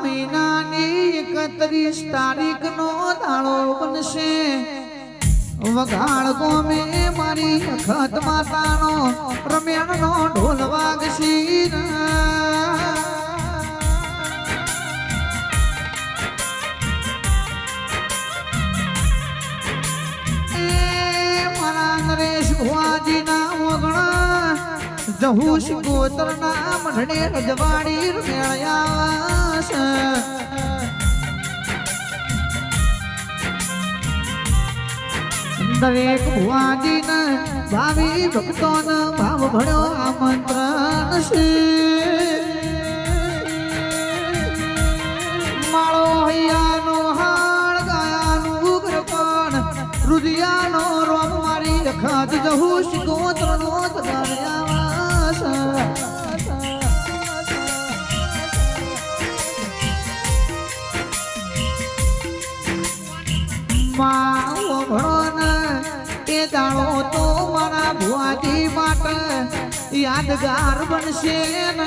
મહિનાની 31 તારીખનો દાડો બનશે વઘાડ ગોમે મારી અખત માતાનો રમેણનો ઢોલ વાગશી મારા નરેશ ભુવાજીના વગણા જહુશ ગોત્રના મઢડે રજવાડી મેળ્યા દરેક ભુવાજીને ભાવિ ભક્તોને ભાવ ભળ્યો આમંત્રણ છે માળો હૈયાનો હાળ ગાયાનું ઉગ્રપણ રુદિયાનો રોમ મારી અખત જહુશ ગોત્રનો ધર્યાવાસ માવો ભણો એ દાડો તો મારા ભુવાજી માટે યાદગાર બનશે ને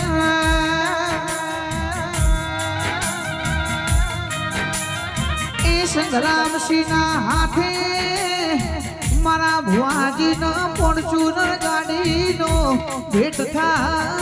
એ સંગ્રામસિંહના હાથે મારા ભુવાજીનો પોણચુનર ગાડીનો ભેટ થાય